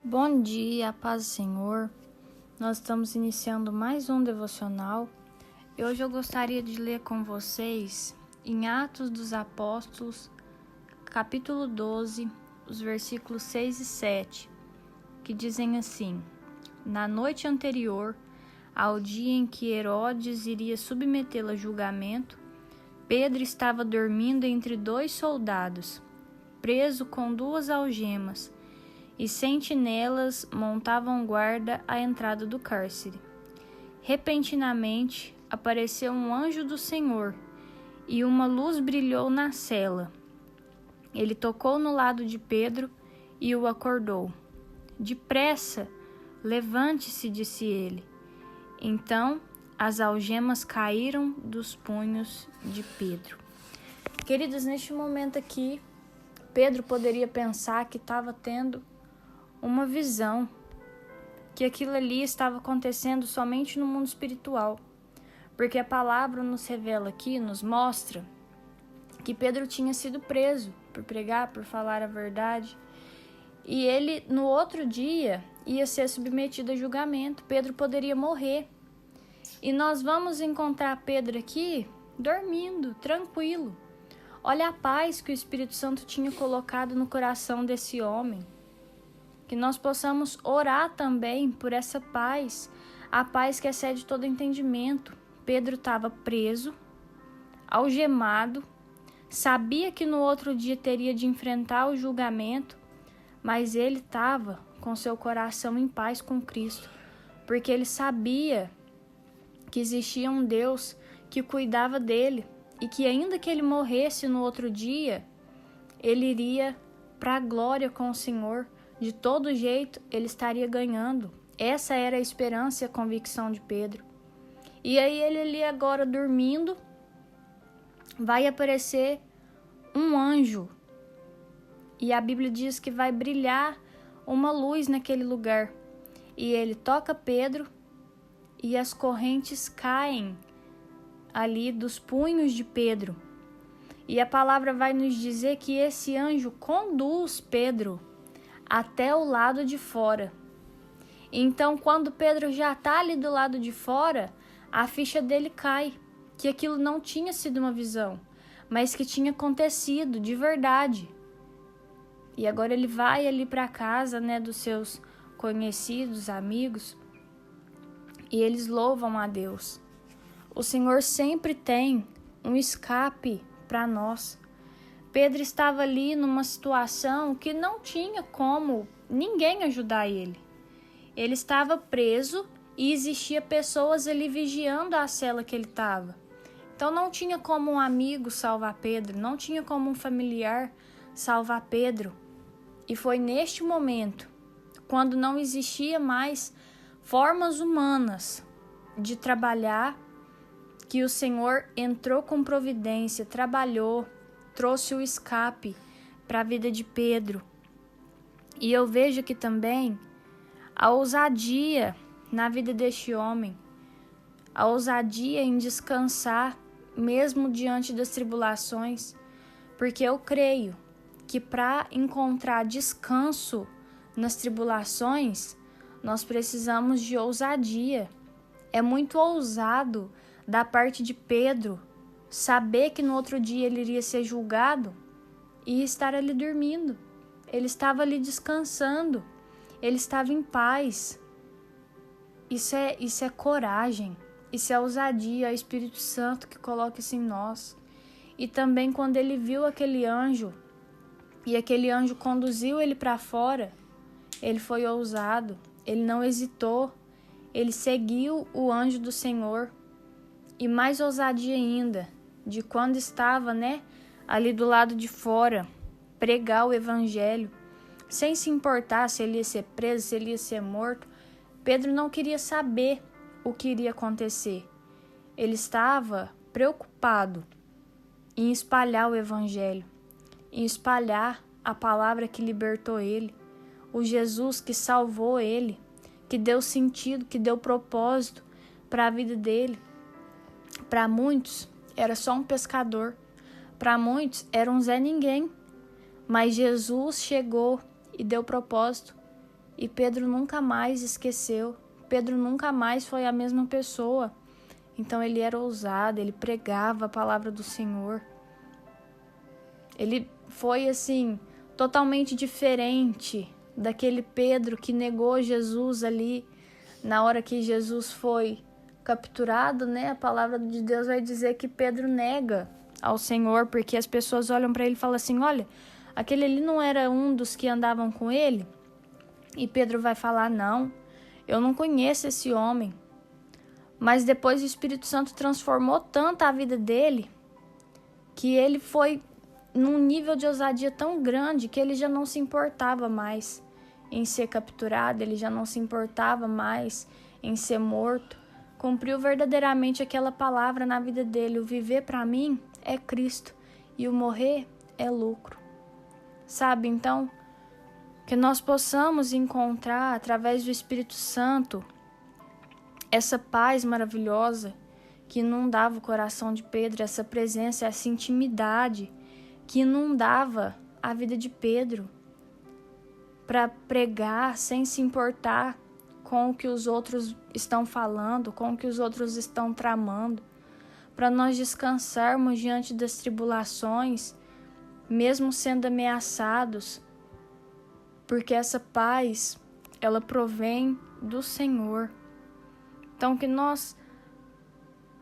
Bom dia, paz do Senhor. Nós estamos iniciando mais um devocional e hoje eu gostaria de ler com vocês em Atos dos Apóstolos, capítulo 12, os versículos 6 e 7, que dizem assim: Na noite anterior ao dia em que Herodes iria submetê-lo a julgamento, Pedro estava dormindo entre dois soldados, preso com duas algemas, e sentinelas montavam guarda à entrada do cárcere. Repentinamente apareceu um anjo do Senhor, e uma luz brilhou na cela. Ele tocou no lado de Pedro e o acordou. Depressa, levante-se, disse ele. Então as algemas caíram dos punhos de Pedro. Queridos, neste momento aqui, Pedro poderia pensar que estava tendo uma visão, que aquilo ali estava acontecendo somente no mundo espiritual, porque a palavra nos revela aqui, nos mostra que Pedro tinha sido preso por pregar, por falar a verdade, e ele no outro dia ia ser submetido a julgamento. Pedro poderia morrer, e nós vamos encontrar Pedro aqui dormindo, tranquilo. Olha a paz que o Espírito Santo tinha colocado no coração desse homem. Que nós possamos orar também por essa paz, a paz que excede todo entendimento. Pedro estava preso, algemado, sabia que no outro dia teria de enfrentar o julgamento, mas ele estava com seu coração em paz com Cristo, porque ele sabia que existia um Deus que cuidava dele e que ainda que ele morresse no outro dia, ele iria para a glória com o Senhor. De todo jeito, ele estaria ganhando. Essa era a esperança e a convicção de Pedro. E aí ele ali agora dormindo, vai aparecer um anjo. E a Bíblia diz que vai brilhar uma luz naquele lugar. E ele toca Pedro e as correntes caem ali dos punhos de Pedro. E a palavra vai nos dizer que esse anjo conduz Pedro até o lado de fora. Então, quando Pedro já está ali do lado de fora, a ficha dele cai, que aquilo não tinha sido uma visão, mas que tinha acontecido de verdade. E agora ele vai ali para casa, dos seus conhecidos, amigos, e eles louvam a Deus. O Senhor sempre tem um escape para nós. Pedro estava ali numa situação que não tinha como ninguém ajudar ele. Ele estava preso e existia pessoas ali vigiando a cela que ele estava. Então não tinha como um amigo salvar Pedro, não tinha como um familiar salvar Pedro. E foi neste momento, quando não existia mais formas humanas de trabalhar, que o Senhor entrou com providência, trabalhou, trouxe o escape para a vida de Pedro. E eu vejo aqui também a ousadia na vida deste homem, a ousadia em descansar mesmo diante das tribulações, porque eu creio que para encontrar descanso nas tribulações, nós precisamos de ousadia. É muito ousado da parte de Pedro saber que no outro dia ele iria ser julgado e estar ali dormindo. Ele estava ali descansando. Ele estava em paz. Isso é coragem. Isso é ousadia. É o Espírito Santo que coloca isso em nós. E também quando ele viu aquele anjo e aquele anjo conduziu ele para fora, ele foi ousado. Ele não hesitou. Ele seguiu o anjo do Senhor. E mais ousadia ainda, de quando estava, ali do lado de fora, pregar o evangelho, sem se importar se ele ia ser preso, se ele ia ser morto. Pedro não queria saber o que iria acontecer. Ele estava preocupado em espalhar o evangelho, em espalhar a palavra que libertou ele, o Jesus que salvou ele, que deu sentido, que deu propósito para a vida dele. Para muitos, era só um pescador. Para muitos, era um Zé Ninguém. Mas Jesus chegou e deu propósito. E Pedro nunca mais esqueceu. Pedro nunca mais foi a mesma pessoa. Então ele era ousado, ele pregava a palavra do Senhor. Ele foi assim, totalmente diferente daquele Pedro que negou Jesus ali na hora que Jesus foi capturado, né? A palavra de Deus vai dizer que Pedro nega ao Senhor, porque as pessoas olham para ele e falam assim: olha, aquele ali não era um dos que andavam com ele? E Pedro vai falar: não, eu não conheço esse homem. Mas depois o Espírito Santo transformou tanto a vida dele que ele foi num nível de ousadia tão grande que ele já não se importava mais em ser capturado, ele já não se importava mais em ser morto. Cumpriu verdadeiramente aquela palavra na vida dele: o viver para mim é Cristo e o morrer é lucro. Sabe, então, que nós possamos encontrar através do Espírito Santo essa paz maravilhosa que inundava o coração de Pedro, essa presença, essa intimidade que inundava a vida de Pedro, para pregar sem se importar com o que os outros estão falando, com o que os outros estão tramando, para nós descansarmos diante das tribulações, mesmo sendo ameaçados, porque essa paz, ela provém do Senhor. Então, que nós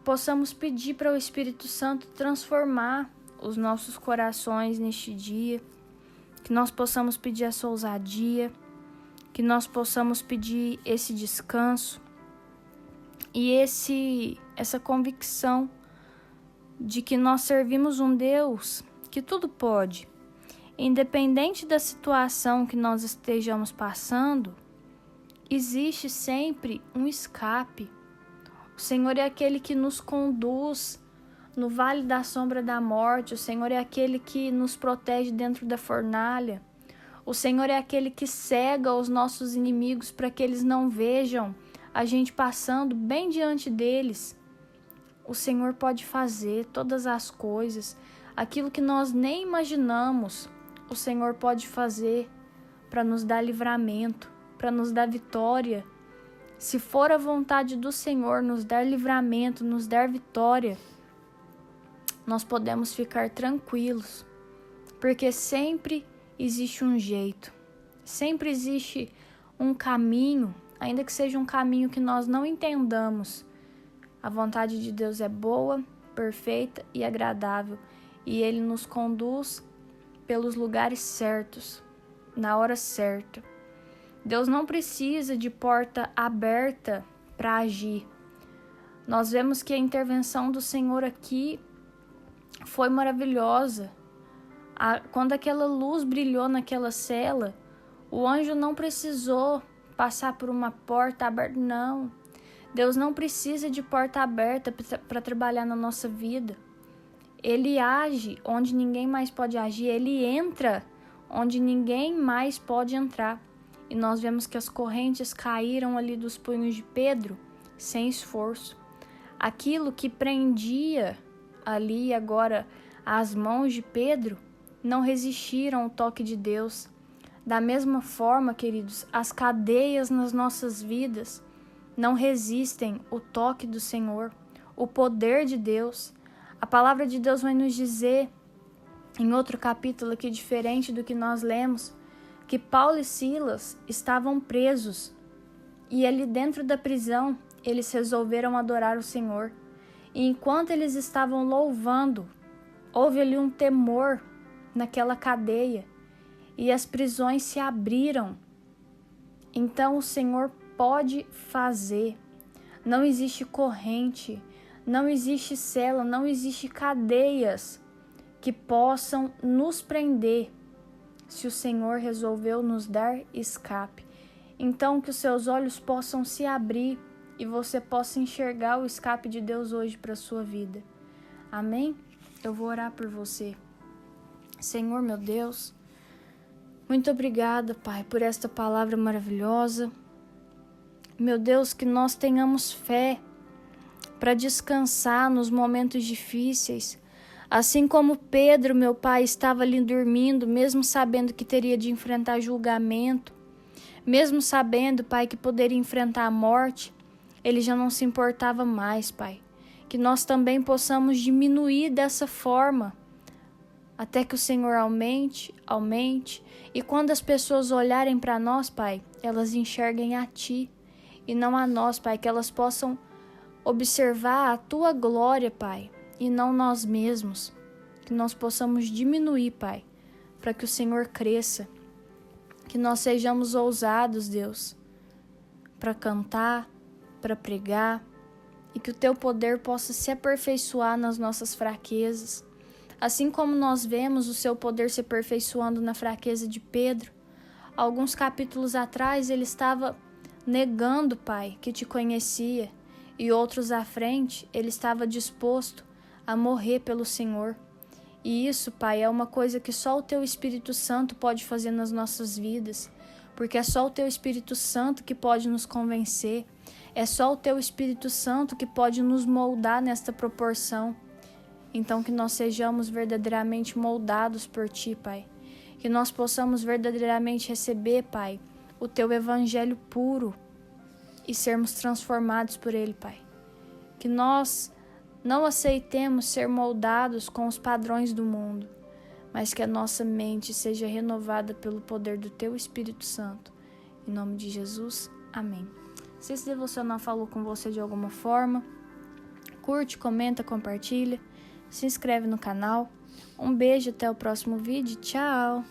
possamos pedir para o Espírito Santo transformar os nossos corações neste dia, que nós possamos pedir essa ousadia, que nós possamos pedir esse descanso e essa convicção de que nós servimos um Deus que tudo pode. Independente da situação que nós estejamos passando, existe sempre um escape. O Senhor é aquele que nos conduz no vale da sombra da morte. O Senhor é aquele que nos protege dentro da fornalha. O Senhor é aquele que cega os nossos inimigos para que eles não vejam a gente passando bem diante deles. O Senhor pode fazer todas as coisas, aquilo que nós nem imaginamos, o Senhor pode fazer para nos dar livramento, para nos dar vitória. Se for a vontade do Senhor nos dar livramento, nos dar vitória, nós podemos ficar tranquilos, porque sempre existe um jeito, sempre existe um caminho, ainda que seja um caminho que nós não entendamos. A vontade de Deus é boa, perfeita e agradável, e Ele nos conduz pelos lugares certos, na hora certa. Deus não precisa de porta aberta para agir. Nós vemos que a intervenção do Senhor aqui foi maravilhosa. Quando aquela luz brilhou naquela cela, o anjo não precisou passar por uma porta aberta, não. Deus não precisa de porta aberta para trabalhar na nossa vida. Ele age onde ninguém mais pode agir, ele entra onde ninguém mais pode entrar. E nós vemos que as correntes caíram ali dos punhos de Pedro sem esforço. Aquilo que prendia ali agora as mãos de Pedro não resistiram ao toque de Deus. Da mesma forma, queridos, as cadeias nas nossas vidas não resistem ao toque do Senhor, o poder de Deus. A palavra de Deus vai nos dizer, em outro capítulo aqui diferente do que nós lemos, que Paulo e Silas estavam presos e ali dentro da prisão eles resolveram adorar o Senhor. E enquanto eles estavam louvando, houve ali um temor naquela cadeia e as prisões se abriram. Então o Senhor pode fazer. Não existe corrente, não existe cela, não existe cadeias que possam nos prender se o Senhor resolveu nos dar escape. Então que os seus olhos possam se abrir e você possa enxergar o escape de Deus hoje para a sua vida. Amém? Eu vou orar por você. Senhor, meu Deus, muito obrigada, Pai, por esta palavra maravilhosa. Meu Deus, que nós tenhamos fé para descansar nos momentos difíceis. Assim como Pedro, meu Pai, estava ali dormindo, mesmo sabendo que teria de enfrentar julgamento, Mesmo sabendo, Pai, que poderia enfrentar a morte, ele já não se importava mais, Pai. Que nós também possamos diminuir dessa forma, até que o Senhor aumente, e quando as pessoas olharem para nós, Pai, elas enxerguem a Ti e não a nós, Pai, que elas possam observar a Tua glória, Pai, e não nós mesmos. Que nós possamos diminuir, Pai, para que o Senhor cresça. Que nós sejamos ousados, Deus, para cantar, para pregar, e que o Teu poder possa se aperfeiçoar nas nossas fraquezas. Assim como nós vemos o Seu poder se aperfeiçoando na fraqueza de Pedro, alguns capítulos atrás ele estava negando, Pai, que Te conhecia, e outros à frente ele estava disposto a morrer pelo Senhor. E isso, Pai, é uma coisa que só o Teu Espírito Santo pode fazer nas nossas vidas, porque é só o Teu Espírito Santo que pode nos convencer, é só o Teu Espírito Santo que pode nos moldar nesta proporção. Então que nós sejamos verdadeiramente moldados por Ti, Pai. Que nós possamos verdadeiramente receber, Pai, o Teu Evangelho puro e sermos transformados por Ele, Pai. Que nós não aceitemos ser moldados com os padrões do mundo, mas que a nossa mente seja renovada pelo poder do Teu Espírito Santo. Em nome de Jesus, amém. Se esse devocional falou com você de alguma forma, curte, comenta, compartilha. Se inscreve no canal. Um beijo, até o próximo vídeo. Tchau!